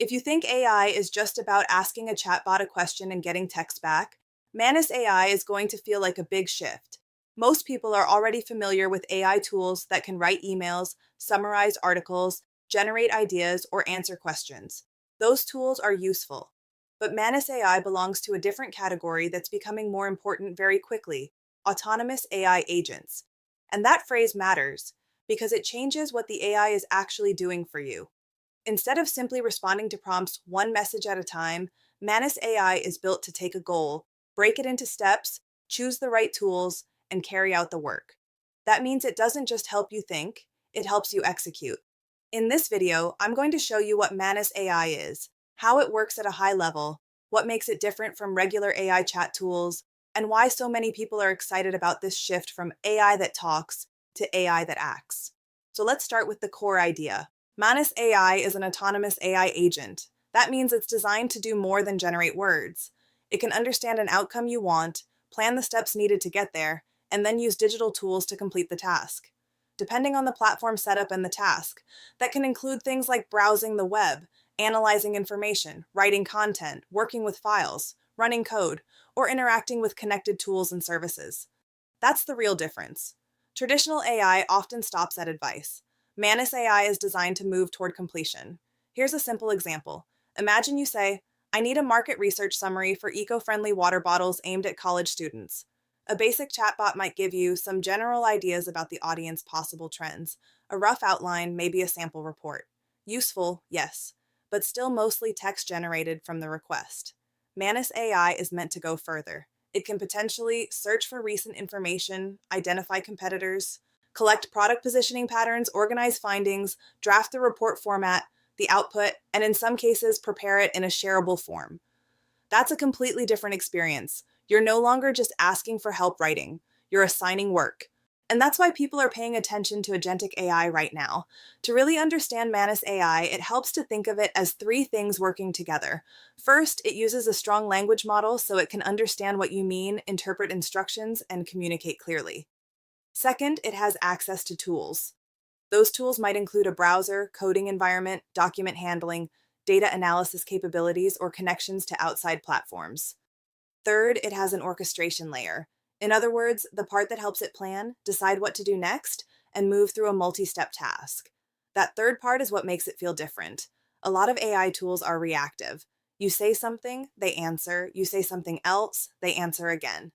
If you think AI is just about asking a chatbot a question and getting text back, Manus AI is going to feel like a big shift. Most people are already familiar with AI tools that can write emails, summarize articles, generate ideas, or answer questions. Those tools are useful. But Manus AI belongs to a different category that's becoming more important very quickly: autonomous AI agents. And that phrase matters because it changes what the AI is actually doing for you. Instead of simply responding to prompts one message at a time, Manus AI is built to take a goal, break it into steps, choose the right tools, and carry out the work. That means it doesn't just help you think, it helps you execute. In this video, I'm going to show you what Manus AI is, how it works at a high level, what makes it different from regular AI chat tools, and why so many people are excited about this shift from AI that talks to AI that acts. So let's start with the core idea. Manus AI is an autonomous AI agent. That means it's designed to do more than generate words. It can understand an outcome you want, plan the steps needed to get there, and then use digital tools to complete the task. Depending on the platform setup and the task, that can include things like browsing the web, analyzing information, writing content, working with files, running code, or interacting with connected tools and services. That's the real difference. Traditional AI often stops at advice. Manus AI is designed to move toward completion. Here's a simple example. Imagine you say, I need a market research summary for eco-friendly water bottles aimed at college students. A basic chatbot might give you some general ideas about the audience's possible trends, a rough outline, maybe a sample report. Useful, yes, but still mostly text generated from the request. Manus AI is meant to go further. It can potentially search for recent information, identify competitors, collect product positioning patterns, organize findings, draft the report format, the output, and in some cases, prepare it in a shareable form. That's a completely different experience. You're no longer just asking for help writing, you're assigning work. And that's why people are paying attention to agentic AI right now. To really understand Manus AI, it helps to think of it as three things working together. First, it uses a strong language model so it can understand what you mean, interpret instructions, and communicate clearly. Second, it has access to tools. Those tools might include a browser, coding environment, document handling, data analysis capabilities, or connections to outside platforms. Third, it has an orchestration layer. In other words, the part that helps it plan, decide what to do next, and move through a multi-step task. That third part is what makes it feel different. A lot of AI tools are reactive. You say something, they answer. You say something else, they answer again.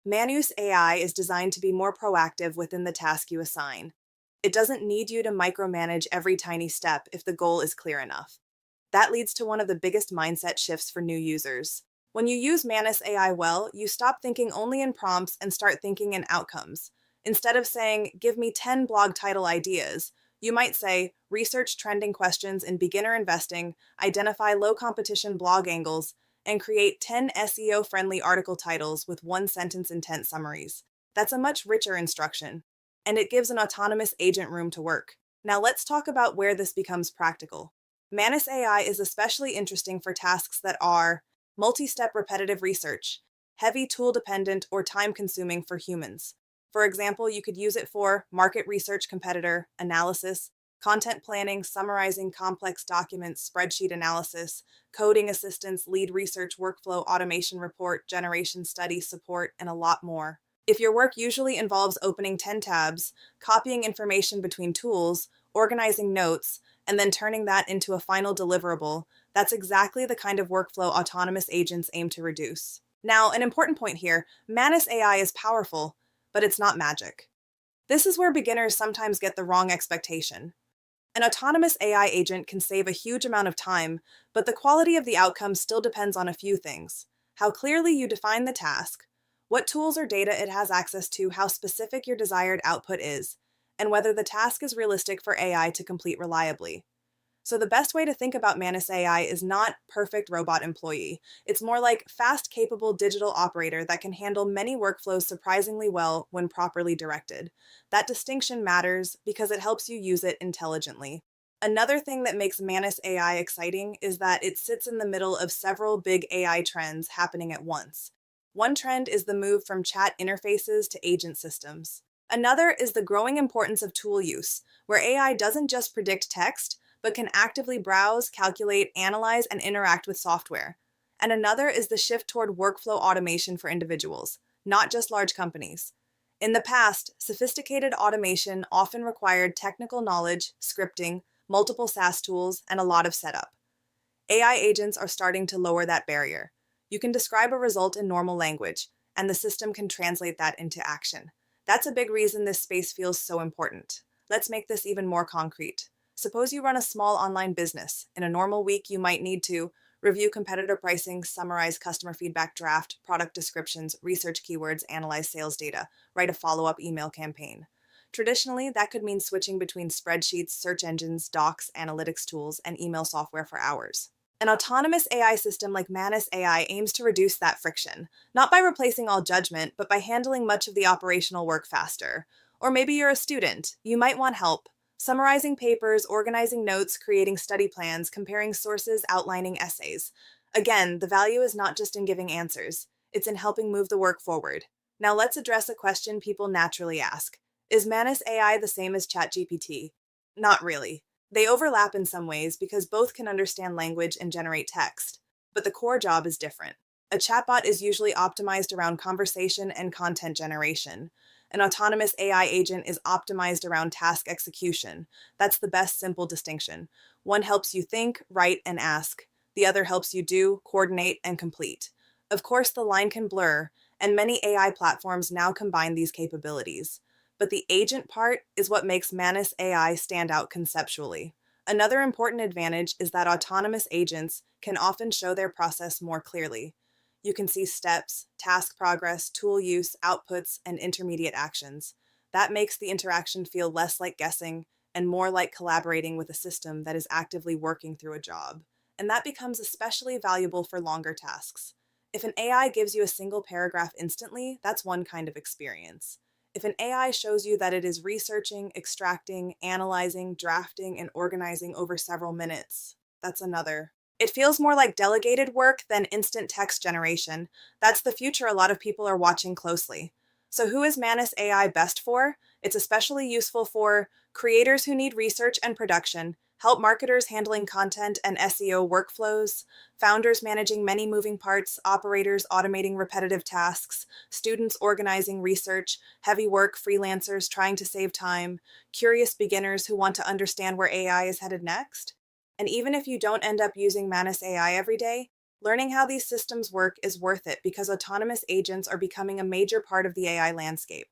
Manus AI is designed to be more proactive within the task you assign. It doesn't need you to micromanage every tiny step if the goal is clear enough. That leads to one of the biggest mindset shifts for new users. When you use Manus AI well, you stop thinking only in prompts and start thinking in outcomes. Instead of saying, give me 10 blog title ideas, you might say, research trending questions in beginner investing, identify low competition blog angles, and create 10 SEO-friendly article titles with one-sentence intent summaries. That's a much richer instruction, and it gives an autonomous agent room to work. Now let's talk about where this becomes practical. Manus AI is especially interesting for tasks that are multi-step repetitive research, heavy tool-dependent or time-consuming for humans. For example, you could use it for market research competitor analysis, content planning, summarizing complex documents, spreadsheet analysis, coding assistance, lead research workflow, automation report, generation study support, and a lot more. If your work usually involves opening 10 tabs, copying information between tools, organizing notes, and then turning that into a final deliverable, that's exactly the kind of workflow autonomous agents aim to reduce. Now, an important point here, Manus AI is powerful, but it's not magic. This is where beginners sometimes get the wrong expectation. An autonomous AI agent can save a huge amount of time, but the quality of the outcome still depends on a few things: how clearly you define the task, what tools or data it has access to, how specific your desired output is, and whether the task is realistic for AI to complete reliably. So the best way to think about Manus AI is not perfect robot employee. It's more like fast, capable digital operator that can handle many workflows surprisingly well when properly directed. That distinction matters because it helps you use it intelligently. Another thing that makes Manus AI exciting is that it sits in the middle of several big AI trends happening at once. One trend is the move from chat interfaces to agent systems. Another is the growing importance of tool use, where AI doesn't just predict text, but can actively browse, calculate, analyze, and interact with software. And another is the shift toward workflow automation for individuals, not just large companies. In the past, sophisticated automation often required technical knowledge, scripting, multiple SaaS tools, and a lot of setup. AI agents are starting to lower that barrier. You can describe a result in normal language, and the system can translate that into action. That's a big reason this space feels so important. Let's make this even more concrete. Suppose you run a small online business. In a normal week, you might need to review competitor pricing, summarize customer feedback draft, product descriptions, research keywords, analyze sales data, write a follow-up email campaign. Traditionally, that could mean switching between spreadsheets, search engines, docs, analytics tools, and email software for hours. An autonomous AI system like Manus AI aims to reduce that friction, not by replacing all judgment, but by handling much of the operational work faster. Or maybe you're a student. You might want help summarizing papers, organizing notes, creating study plans, comparing sources, outlining essays. Again, the value is not just in giving answers, it's in helping move the work forward. Now let's address a question people naturally ask. Is Manus AI the same as ChatGPT? Not really. They overlap in some ways because both can understand language and generate text, but the core job is different. A chatbot is usually optimized around conversation and content generation. An autonomous AI agent is optimized around task execution. That's the best simple distinction. One helps you think, write, and ask. The other helps you do, coordinate, and complete. Of course, the line can blur, and many AI platforms now combine these capabilities. But the agent part is what makes Manus AI stand out conceptually. Another important advantage is that autonomous agents can often show their process more clearly. You can see steps, task progress, tool use, outputs, and intermediate actions. That makes the interaction feel less like guessing and more like collaborating with a system that is actively working through a job. And that becomes especially valuable for longer tasks. If an AI gives you a single paragraph instantly, that's one kind of experience. If an AI shows you that it is researching, extracting, analyzing, drafting, and organizing over several minutes, that's another. It feels more like delegated work than instant text generation. That's the future a lot of people are watching closely. So who is Manus AI best for? It's especially useful for creators who need research and production, help marketers handling content and SEO workflows, founders managing many moving parts, operators automating repetitive tasks, students organizing research, heavy work freelancers trying to save time, curious beginners who want to understand where AI is headed next. And even if you don't end up using Manus AI every day, learning how these systems work is worth it because autonomous agents are becoming a major part of the AI landscape.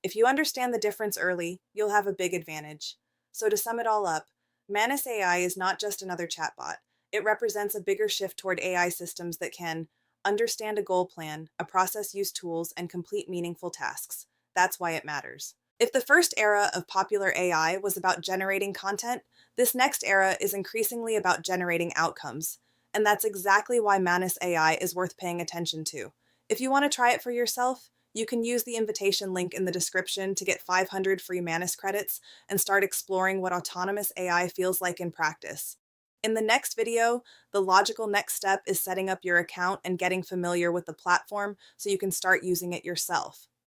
If you understand the difference early, you'll have a big advantage. So to sum it all up, Manus AI is not just another chatbot. It represents a bigger shift toward AI systems that can understand a goal plan, a process use tools, and complete meaningful tasks. That's why it matters. If the first era of popular AI was about generating content, this next era is increasingly about generating outcomes. And that's exactly why Manus AI is worth paying attention to. If you want to try it for yourself, you can use the invitation link in the description to get 500 free Manus credits and start exploring what autonomous AI feels like in practice. In the next video, the logical next step is setting up your account and getting familiar with the platform so you can start using it yourself.